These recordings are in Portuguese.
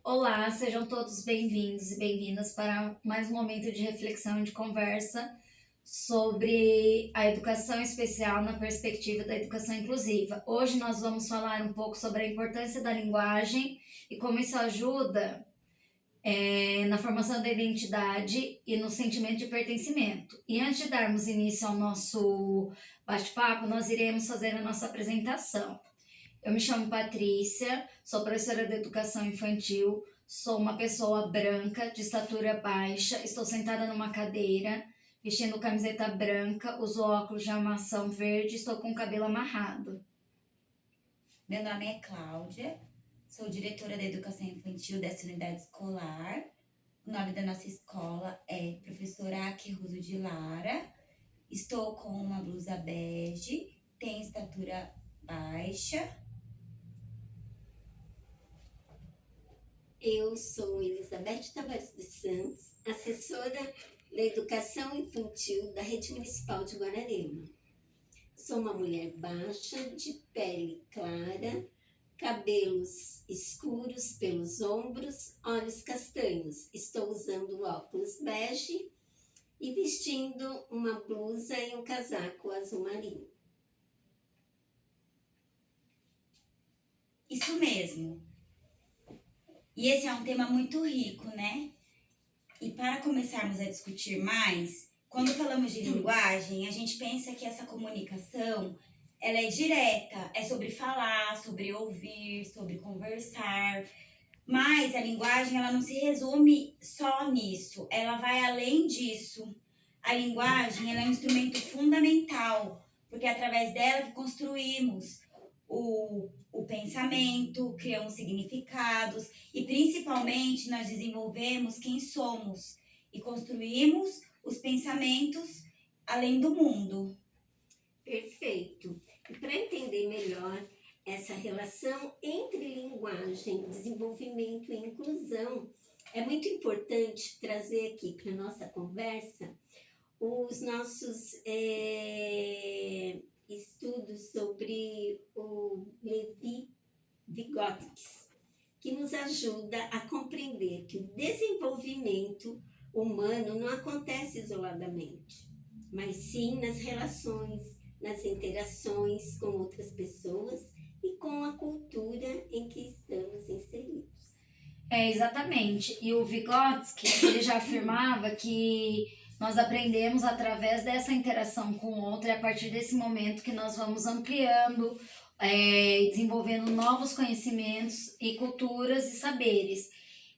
Olá, sejam todos bem-vindos e bem-vindas para mais um momento de reflexão e de conversa sobre a educação especial na perspectiva da educação inclusiva. Hoje nós vamos falar um pouco sobre a importância da linguagem e como isso ajuda na formação da identidade e no sentimento de pertencimento. E antes de darmos início ao nosso bate-papo, nós iremos fazer a nossa apresentação. Eu me chamo Patrícia, sou professora de educação infantil, sou uma pessoa branca, de estatura baixa, estou sentada numa cadeira, vestindo camiseta branca, uso óculos de armação verde, estou com o cabelo amarrado. Meu nome é Cláudia, sou diretora da educação infantil dessa unidade escolar. O nome da nossa escola é Professora Aki Russo de Lara. Estou com uma blusa bege, tenho estatura baixa. Eu sou Elizabeth Tavares dos Santos, assessora da Educação Infantil da Rede Municipal de Guararema. Sou uma mulher baixa, de pele clara, cabelos escuros pelos ombros, olhos castanhos. Estou usando óculos bege e vestindo uma blusa e um casaco azul marinho. Isso mesmo. E esse é um tema muito rico, né? E para começarmos a discutir mais, quando falamos de linguagem, a gente pensa que essa comunicação, ela é direta, é sobre falar, sobre ouvir, sobre conversar. Mas a linguagem, ela não se resume só nisso, ela vai além disso. A linguagem, ela é um instrumento fundamental, porque é através dela que construímos o pensamento, criamos significados e principalmente nós desenvolvemos quem somos e construímos os pensamentos além do mundo. Perfeito. E para entender melhor essa relação entre linguagem, desenvolvimento e inclusão, é muito importante trazer aqui para a nossa conversa os nossos estudos sobre o Levi Vygotsky, que nos ajuda a compreender que o desenvolvimento humano não acontece isoladamente, mas sim nas relações, nas interações com outras pessoas e com a cultura em que estamos inseridos. Exatamente. E o Vygotsky, ele já afirmava que nós aprendemos através dessa interação com o outro e a partir desse momento que nós vamos ampliando e desenvolvendo novos conhecimentos e culturas e saberes.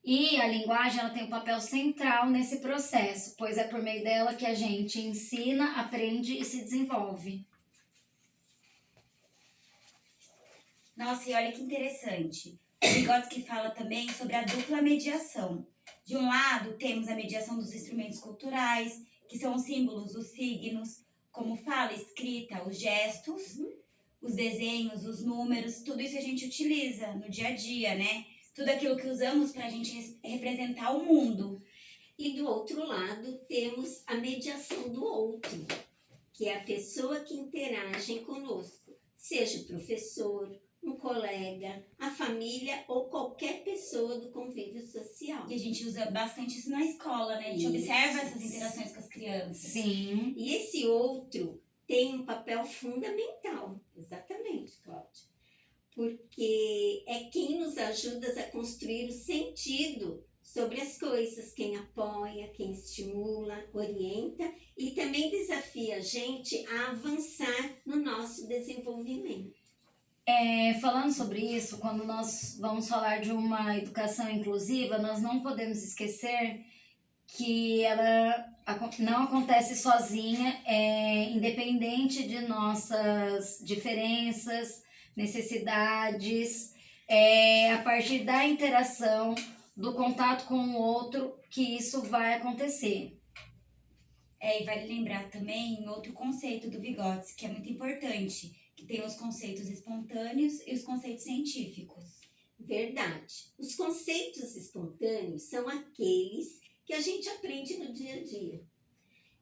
E a linguagem ela tem um papel central nesse processo, pois é por meio dela que a gente ensina, aprende e se desenvolve. Nossa, e olha que interessante. O Vygotsky fala também sobre a dupla mediação. De um lado, temos a mediação dos instrumentos culturais, que são os símbolos, os signos, como fala, escrita, os gestos, os desenhos, os números, tudo isso a gente utiliza no dia a dia, né? Tudo aquilo que usamos para a gente representar o mundo. E do outro lado, temos a mediação do outro, que é a pessoa que interage conosco, seja o professor, um colega, a família ou qualquer pessoa do convívio social. E a gente usa bastante isso na escola, né? A gente observa essas interações com as crianças. Sim. E esse outro tem um papel fundamental, exatamente, Cláudia, porque é quem nos ajuda a construir o sentido sobre as coisas, quem apoia, quem estimula, orienta e também desafia a gente a avançar no nosso desenvolvimento. Falando sobre isso, quando nós vamos falar de uma educação inclusiva, nós não podemos esquecer que ela não acontece sozinha, independente de nossas diferenças, necessidades, a partir da interação, do contato com o outro, que isso vai acontecer. E vale lembrar também outro conceito do Vygotsky, que é muito importante, que tem os conceitos espontâneos e os conceitos científicos. Verdade. Os conceitos espontâneos são aqueles que a gente aprende no dia a dia.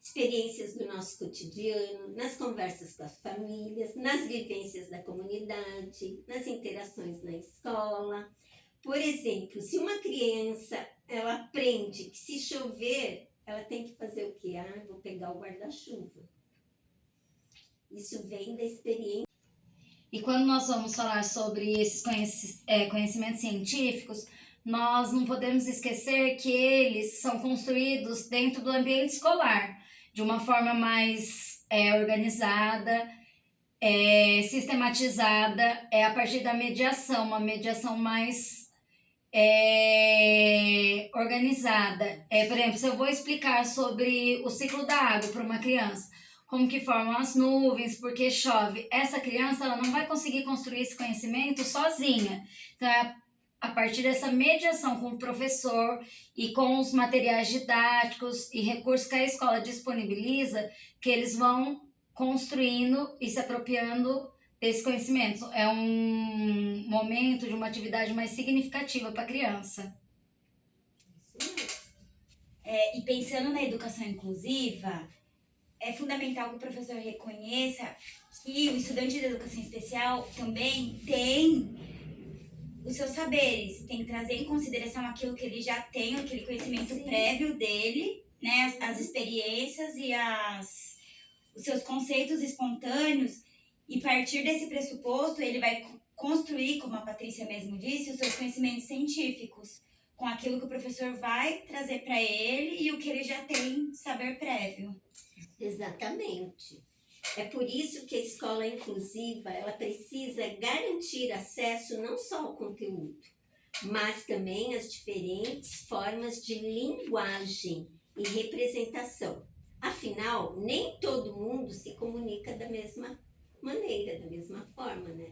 Experiências do nosso cotidiano, nas conversas com as famílias, nas vivências da comunidade, nas interações na escola. Por exemplo, se uma criança ela aprende que se chover, ela tem que fazer o quê? Ah, vou pegar o guarda-chuva. Isso vem da experiência. E quando nós vamos falar sobre esses conhecimentos científicos, nós não podemos esquecer que eles são construídos dentro do ambiente escolar, de uma forma mais organizada, sistematizada, a partir da mediação, uma mediação mais organizada. Por exemplo, se eu vou explicar sobre o ciclo da água para uma criança, como que formam as nuvens, porque chove, essa criança ela não vai conseguir construir esse conhecimento sozinha. Então, a partir dessa mediação com o professor e com os materiais didáticos e recursos que a escola disponibiliza, que eles vão construindo e se apropriando desse conhecimento. É um momento de uma atividade mais significativa para a criança. E pensando na educação inclusiva, é fundamental que o professor reconheça que o estudante de educação especial também tem os seus saberes, tem que trazer em consideração aquilo que ele já tem, aquele conhecimento prévio dele, né, as experiências e os seus conceitos espontâneos, e a partir desse pressuposto ele vai construir, como a Patrícia mesmo disse, os seus conhecimentos científicos, com aquilo que o professor vai trazer para ele e o que ele já tem saber prévio. Exatamente. É por isso que a escola inclusiva, ela precisa garantir acesso não só ao conteúdo, mas também às diferentes formas de linguagem e representação. Afinal, nem todo mundo se comunica da mesma maneira, da mesma forma, né?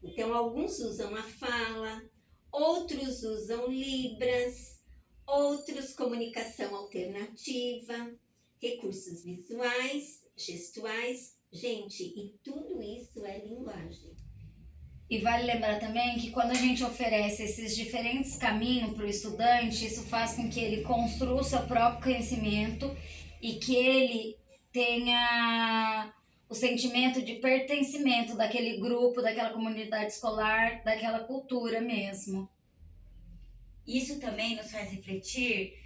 Então, alguns usam a fala, outros usam libras, outros comunicação alternativa, recursos visuais, gestuais. Gente, e tudo isso é linguagem. E vale lembrar também que quando a gente oferece esses diferentes caminhos para o estudante, isso faz com que ele construa o seu próprio conhecimento e que ele tenha o sentimento de pertencimento daquele grupo, daquela comunidade escolar, daquela cultura mesmo. Isso também nos faz refletir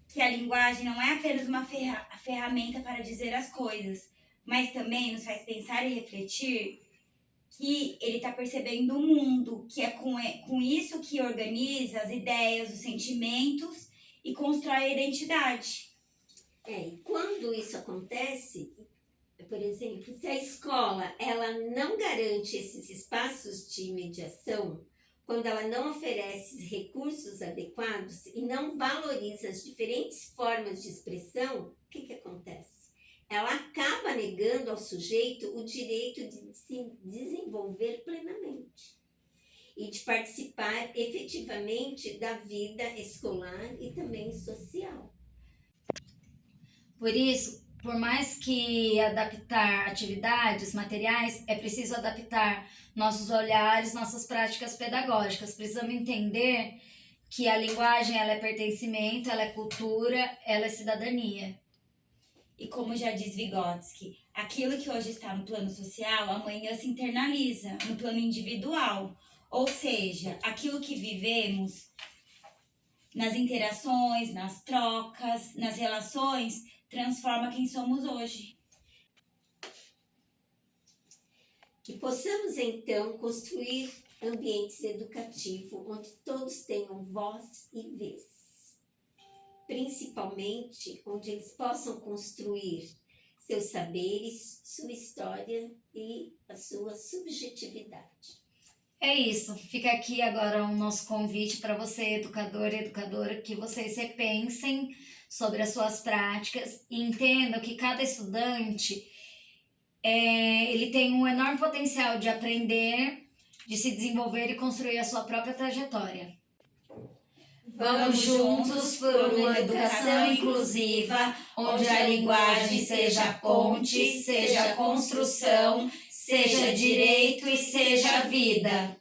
que a linguagem não é apenas uma ferramenta para dizer as coisas, mas também nos faz pensar e refletir que ele está percebendo o mundo, que é com isso que organiza as ideias, os sentimentos e constrói a identidade. E quando isso acontece, por exemplo, se a escola ela não garante esses espaços de mediação, quando ela não oferece recursos adequados e não valoriza as diferentes formas de expressão, o que acontece? Ela acaba negando ao sujeito o direito de se desenvolver plenamente e de participar efetivamente da vida escolar e também social. Por isso, por mais que adaptar atividades, materiais, é preciso adaptar nossos olhares, nossas práticas pedagógicas. Precisamos entender que a linguagem ela é pertencimento, ela é cultura, ela é cidadania. E como já diz Vygotsky, aquilo que hoje está no plano social, amanhã se internaliza no plano individual. Ou seja, aquilo que vivemos nas interações, nas trocas, nas relações, transforma quem somos hoje. Que possamos, então, construir ambientes educativos onde todos tenham voz e vez. Principalmente onde eles possam construir seus saberes, sua história e a sua subjetividade. É isso. Fica aqui agora o nosso convite para você, educador e educadora, que vocês repensem sobre as suas práticas e entendam que cada estudante ele tem um enorme potencial de aprender, de se desenvolver e construir a sua própria trajetória. Vamos juntos por uma educação inclusiva, onde a linguagem seja ponte, seja construção, seja direito e seja vida.